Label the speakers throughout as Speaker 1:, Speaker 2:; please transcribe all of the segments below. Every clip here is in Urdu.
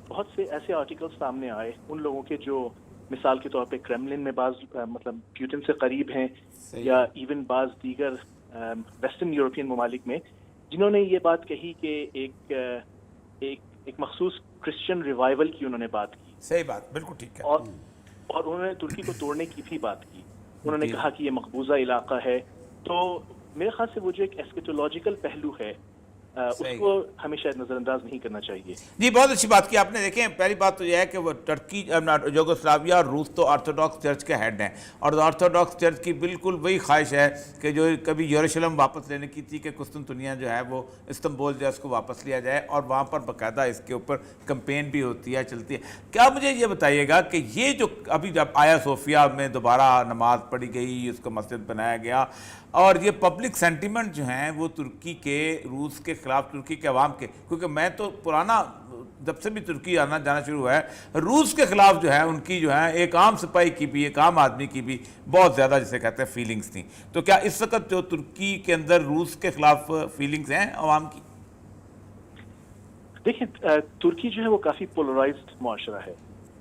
Speaker 1: بہت سے ایسے آرٹیکل سامنے آئے ان لوگوں کے جو مثال کے طور پہ کریملن میں بعض مطلب پیوٹن سے قریب ہیں، یا ایون بعض دیگر ویسٹرن یورپین ممالک میں، جنہوں نے یہ بات کہی کہ ایک مخصوص کرسچن ریوائول کی انہوں نے بات کی.
Speaker 2: صحیح بات، بالکل ٹھیک ہے.
Speaker 1: اور انہوں نے ترکی کو توڑنے کی بھی بات کی. انہوں نے
Speaker 2: جی
Speaker 1: کہا کہ یہ مقبوضہ علاقہ ہے. تو میرے خیال سے وہ جو ایک ایسکیٹولوجیکل پہلو ہے اس کو ہمیں شاید نظر انداز نہیں کرنا چاہیے.
Speaker 2: جی بہت اچھی بات کی آپ نے. دیکھیں پہلی بات تو یہ ہے کہ وہ ترکی یوگوسلاویہ اور روس تو آرتھوڈاکس چرچ کے ہیڈ ہیں، اور آرتھوڈاکس چرچ کی بالکل وہی خواہش ہے کہ جو کبھی یروشلم واپس لینے کی تھی کہ قسطنطنیہ جو ہے وہ استنبول جو ہے اس کو واپس لیا جائے، اور وہاں پر باقاعدہ اس کے اوپر کمپین بھی ہوتی ہے، چلتی ہے. کیا مجھے یہ بتائیے گا کہ یہ جو ابھی جب آیا صوفیہ میں دوبارہ نماز پڑھی گئی، اس کو مسجد بنایا گیا، اور یہ پبلک سینٹیمنٹ جو ہیں وہ ترکی کے روس کے خلاف، ترکی کے عوام کے، کیونکہ میں تو پرانا جب سے بھی ترکی آنا جانا شروع ہوا ہے، روس کے خلاف جو ہے ان کی جو ہے ایک عام سپاہی کی بھی، ایک عام آدمی کی بھی بہت زیادہ جسے کہتے ہیں فیلنگز تھیں. تو کیا اس وقت جو ترکی کے اندر روس کے خلاف فیلنگز ہیں عوام کی؟
Speaker 1: دیکھیں ترکی جو ہے وہ کافی پولرائزڈ معاشرہ ہے.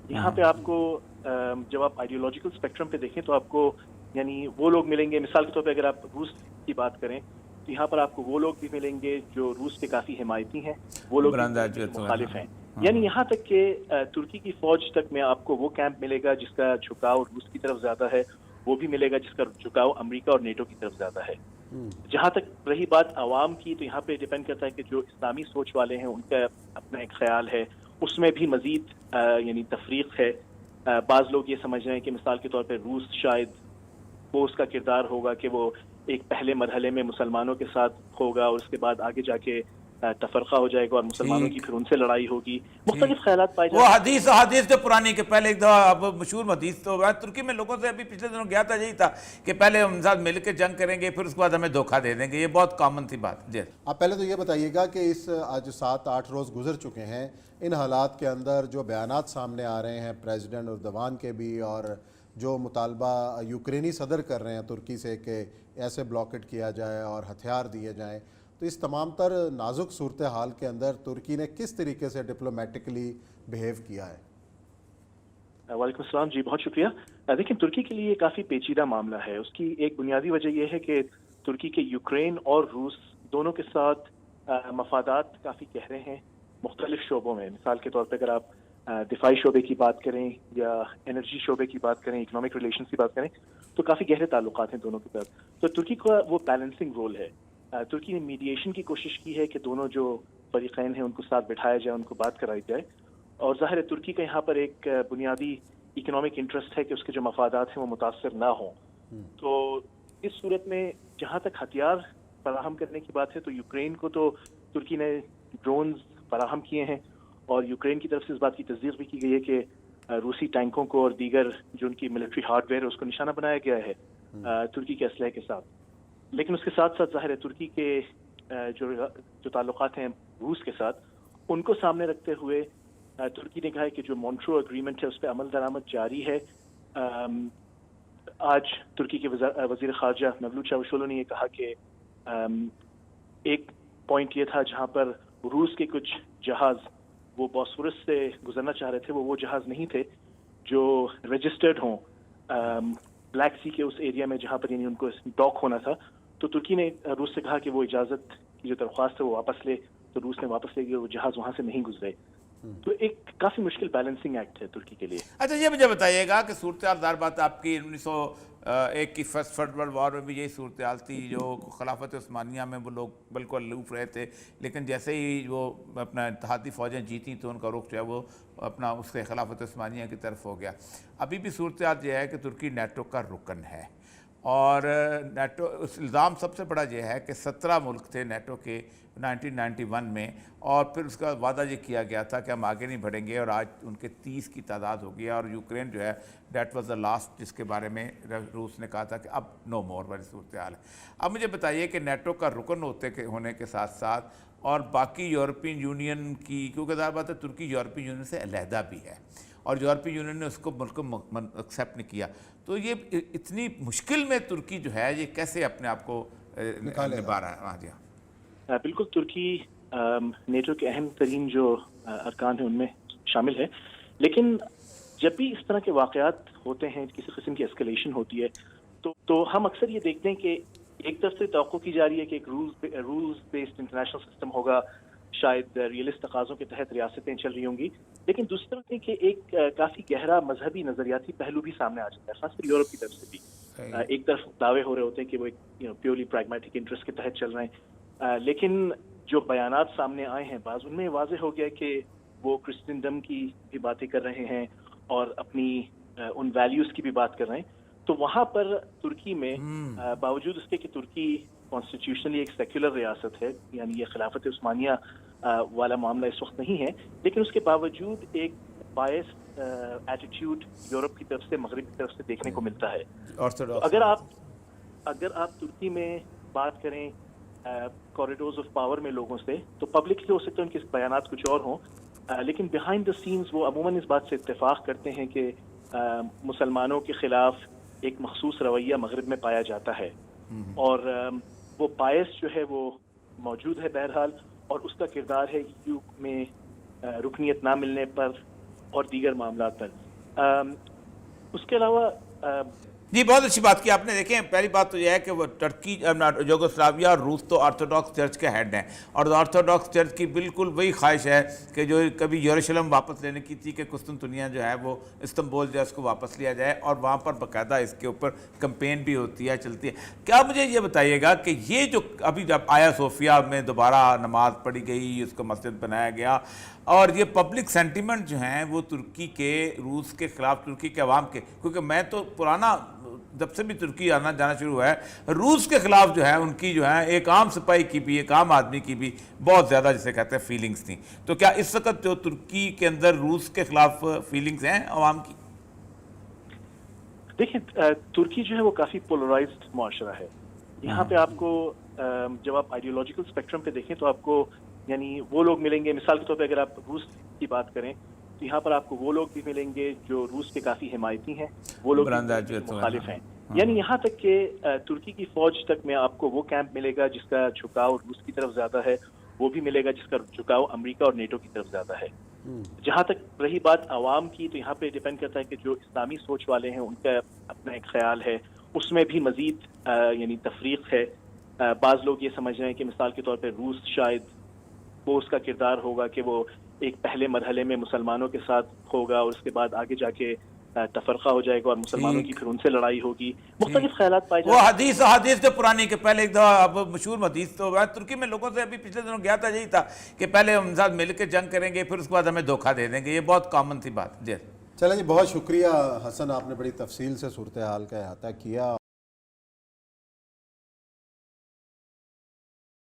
Speaker 1: یہاں پہ آپ کو جب آپ آئیڈیولوجیکل اسپیکٹرم پہ دیکھیں تو آپ کو یعنی وہ لوگ ملیں گے، مثال کے طور پہ اگر آپ روس کی بات کریں تو یہاں پر آپ کو وہ لوگ بھی ملیں گے جو روس کے کافی حمایتی ہیں، وہ لوگ بھی مخالف ہیں. یعنی یہاں تک کہ ترکی کی فوج تک میں آپ کو وہ کیمپ ملے گا جس کا جھکاؤ روس کی طرف زیادہ ہے، وہ بھی ملے گا جس کا جھکاؤ امریکہ اور نیٹو کی طرف زیادہ ہے. جہاں تک رہی بات عوام کی، تو یہاں پہ ڈیپینڈ کرتا ہے کہ جو اسلامی سوچ والے ہیں ان کا اپنا ایک خیال ہے، اس میں بھی مزید یعنی تفریق ہے. بعض لوگ یہ سمجھ رہے ہیں کہ مثال کے طور پہ روس شاید وہ اس کا کردار ہوگا کہ وہ ایک پہلے مرحلے میں مسلمانوں کے ساتھ ہوگا اور اس کے بعد آگے جا کے تفرقہ ہو جائے گا اور مسلمانوں کی پھر ان سے لڑائی ہوگی. مختلف خیالات پائے جاتے ہیں.
Speaker 2: وہ حدیث جو پرانی کہ پہلے ایک دفعہ اب مشہور حدیث تو ترکی میں لوگوں سے ابھی پچھلے دنوں گیا تھا، یہی تھا کہ پہلے ہم ساتھ مل کے جنگ کریں گے، پھر اس کے بعد ہمیں دھوکہ دے دیں گے. یہ بہت کامن تھی بات. جی
Speaker 3: آپ پہلے تو یہ بتائیے گا کہ اس آج 7-8 روز گزر چکے ہیں، ان حالات کے اندر جو بیانات سامنے آ رہے ہیں پریزیڈنٹ اردوان کے بھی، اور جو مطالبہ یوکرینی صدر کر رہے ہیں ترکی سے کہ ایسے بلاکٹ کیا جائے اور ہتھیار دیے جائیں، تو اس تمام تر نازک صورتحال کے اندر ترکی نے کس طریقے سے ڈپلومیٹکلی بیہیو کیا ہے؟
Speaker 1: وعلیکم السلام. جی بہت شکریہ. دیکھیں ترکی کے لیے کافی پیچیدہ معاملہ ہے. اس کی ایک بنیادی وجہ یہ ہے کہ ترکی کے یوکرین اور روس دونوں کے ساتھ مفادات کافی گہرے ہیں مختلف شعبوں میں. مثال کے طور پہ اگر آپ دفاعی شعبے کی بات کریں یا انرجی شعبے کی بات کریں، اکنامک ریلیشنز کی بات کریں، تو کافی گہرے تعلقات ہیں دونوں کی طرف. تو ترکی کا وہ بیلنسنگ رول ہے. ترکی نے میڈیشن کی کوشش کی ہے کہ دونوں جو فریقین ہیں ان کو ساتھ بٹھایا جائے، ان کو بات کرائی جائے. اور ظاہر ہے ترکی کا یہاں پر ایک بنیادی اکنامک انٹرسٹ ہے کہ اس کے جو مفادات ہیں وہ متاثر نہ ہوں. تو اس صورت میں جہاں تک ہتھیار فراہم کرنے کی بات ہے تو یوکرین کو تو ترکی نے ڈرونز فراہم کیے ہیں، اور یوکرین کی طرف سے اس بات کی تصدیق بھی کی گئی ہے کہ روسی ٹینکوں کو اور دیگر جو ان کی ملٹری ہارڈ ویئر ہے اس کو نشانہ بنایا گیا ہے ترکی کے اسلحے کے ساتھ. لیکن اس کے ساتھ ساتھ ظاہر ہے ترکی کے جو تعلقات ہیں روس کے ساتھ، ان کو سامنے رکھتے ہوئے ترکی نے کہا ہے کہ جو مونٹرو اگریمنٹ ہے اس پہ عمل درآمد جاری ہے. آج ترکی کے وزیر خارجہ میولوت چاوشولو نے یہ کہا کہ ایک پوائنٹ یہ تھا جہاں پر روس کے کچھ جہاز وہ بوسفورس سے گزرنا چاہ رہے تھے، وہ جہاز نہیں تھے جو رجسٹرڈ ہوں بلیک سی کے اس ایریا میں جہاں پر یعنی ان کو ڈاک ہونا تھا. تو ترکی نے روس سے کہا کہ وہ اجازت کی جو درخواست ہے وہ واپس لے. تو روس نے واپس لے گیا، وہ جہاز وہاں سے نہیں گزرے. تو ایک کافی مشکل بیلنسنگ ایکٹ ہے ترکی کے لیے.
Speaker 2: اچھا یہ مجھے بتائیے گا کہ صورتحال ظاہر بات آپ کی 1901 کی فرسٹ ورلڈ وار میں بھی یہی صورتحال تھی، جو خلافت عثمانیہ میں وہ لوگ بالکل الوف رہے تھے، لیکن جیسے ہی وہ اپنا اتحادی فوجیں جیتیں تو ان کا رخ جو ہے وہ اپنا اس کے خلافت عثمانیہ کی طرف ہو گیا. ابھی بھی صورتحال یہ ہے کہ ترکی نیٹو کا رکن ہے، اور نیٹو اس الزام سب سے بڑا یہ ہے کہ 17 ملک تھے نیٹو کے 1991 میں، اور پھر اس کا وعدہ یہ کیا گیا تھا کہ ہم آگے نہیں بڑھیں گے، اور آج ان کے 30 کی تعداد ہو گئی ہے. اور یوکرین جو ہے دیٹ واز دا لاسٹ جس کے بارے میں روس نے کہا تھا کہ اب نو مور والی صورتحال ہے. اب مجھے بتائیے کہ نیٹو کا رکن ہونے کے ساتھ ساتھ اور باقی یورپین یونین کی، کیونکہ ظاہر بات ہے ترکی یورپین یونین سے علیحدہ بھی ہے اور یورپین یونین نے اس کو ملک ایکسیپٹ نہیں کیا، تو یہ اتنی مشکل میں ترکی جو ہے یہ کیسے اپنے آپ کو نبھا رہا ہے؟ ہاں جی
Speaker 1: بالکل. ترکی نیٹو کے اہم ترین جو ارکان ہیں ان میں شامل ہے. لیکن جب بھی اس طرح کے واقعات ہوتے ہیں, کسی قسم کی اسکلیشن ہوتی ہے, تو ہم اکثر یہ دیکھتے ہیں کہ ایک طرف سے توقع کی جا رہی ہے کہ ایک رولز بیسڈ انٹرنیشنل سسٹم ہوگا, شاید ریئلسٹ تقاضوں کے تحت ریاستیں چل رہی ہوں گی, لیکن دوسری طرف ہے کہ ایک کافی گہرا مذہبی نظریاتی پہلو بھی سامنے آ جاتا ہے, خاص کر یورپ کی طرف سے بھی. ایک طرف دعوے ہو رہے ہوتے ہیں کہ وہ ایک پیورلی پریگمیٹک انٹرسٹ کے تحت چل رہے ہیں, لیکن جو بیانات سامنے آئے ہیں بعض, ان میں واضح ہو گیا کہ وہ کرسچنڈم کی بھی باتیں کر رہے ہیں اور اپنی ان ویلیوز کی بھی بات کر رہے ہیں. تو وہاں پر ترکی میں باوجود اس کے کہ ترکی کانسٹیٹیوشنلی ایک سیکولر ریاست ہے, یعنی یہ خلافت عثمانیہ والا معاملہ اس وقت نہیں ہے, لیکن اس کے باوجود ایک بائس ایٹیٹیوڈ یورپ کی طرف سے, مغرب کی طرف سے دیکھنے کو ملتا ہے. اگر آپ ترکی میں بات کریں کوریڈورز آف پاور میں لوگوں سے, تو پبلکلی ہو سکتا ہے ان کے بیانات کچھ اور ہوں, لیکن بیہائنڈ دا سینز وہ عموماً اس بات سے اتفاق کرتے ہیں کہ مسلمانوں کے خلاف ایک مخصوص رویہ مغرب میں پایا جاتا ہے, اور وہ باعث جو ہے وہ موجود ہے بہرحال, اور اس کا کردار ہے یو میں رکنیت نہ ملنے پر اور دیگر معاملات پر. اس کے علاوہ
Speaker 2: جی بہت اچھی بات کی آپ نے. دیکھیں پہلی بات تو یہ ہے کہ وہ ترکی, یوگوسلاویہ اور روس تو آرتھوڈاکس چرچ کے ہیڈ ہیں, اور آرتھوڈاکس چرچ کی بالکل وہی خواہش ہے کہ جو کبھی یروشلم واپس لینے کی تھی کہ قسطنطنیہ جو ہے وہ استنبول جو ہے اس کو واپس لیا جائے, اور وہاں پر باقاعدہ اس کے اوپر کمپین بھی ہوتی ہے, چلتی ہے. کیا مجھے یہ بتائیے گا کہ یہ جو ابھی جب آیا صوفیہ میں دوبارہ نماز پڑھی گئی, اس کو مسجد بنایا گیا, اور یہ پبلک سینٹیمنٹ جو ہیں وہ ترکی کے روس کے خلاف, ترکی کے عوام کے, کیونکہ میں تو پرانا جب سے بھی ترکی آنا جانا شروع ہوا ہے, روس کے خلاف جو ہے ان کی جو ہے ایک عام سپاہی کی بھی, ایک عام آدمی کی بھی بہت زیادہ جسے کہتے ہیں فیلنگز تھیں. تو کیا اس وقت جو ترکی کے اندر روس کے خلاف فیلنگز ہیں عوام کی؟
Speaker 1: دیکھیں ترکی جو ہے وہ کافی پولرائزڈ معاشرہ ہے. یہاں پہ آپ کو جب آپ آئیڈیولوجیکل اسپیکٹرم پہ دیکھیں تو آپ کو یعنی وہ لوگ ملیں گے, مثال کے طور پہ اگر آپ روس کی بات کریں تو یہاں پر آپ کو وہ لوگ بھی ملیں گے جو روس کے کافی حمایتی ہیں, وہ لوگ مخالف ہیں. یعنی یہاں تک کہ ترکی کی فوج تک میں آپ کو وہ کیمپ ملے گا جس کا جھکاؤ روس کی طرف زیادہ ہے, وہ بھی ملے گا جس کا جھکاؤ امریکہ اور نیٹو کی طرف زیادہ ہے. جہاں تک رہی بات عوام کی, تو یہاں پہ ڈیپینڈ کرتا ہے کہ جو اسلامی سوچ والے ہیں ان کا اپنا ایک خیال ہے, اس میں بھی مزید یعنی تفریق ہے. بعض لوگ یہ سمجھ رہے ہیں کہ مثال کے طور پہ روس شاید وہ اس کا کردار ہوگا کہ وہ ایک پہلے مرحلے میں مسلمانوں کے ساتھ ہوگا اور اس کے بعد آگے جا کے تفرقہ ہو جائے گا اور مسلمانوں کی پھر ان سے لڑائی ہوگی. مختلف خیالات پائے جاتے
Speaker 2: ہیں. وہ حدیث جو پرانی کہ پہلے ایک دفعہ اب مشہور حدیث تو ترکی میں لوگوں سے ابھی پچھلے دنوں گیا تھا, یہی تھا کہ پہلے ہم ساتھ مل کے جنگ کریں گے, پھر اس کے بعد ہمیں دھوکہ دے دیں گے. یہ بہت کامن تھی بات. جی
Speaker 3: چلیں جی, بہت شکریہ حسن, آپ نے بڑی تفصیل سے صورتحال کا احاطہ کیا.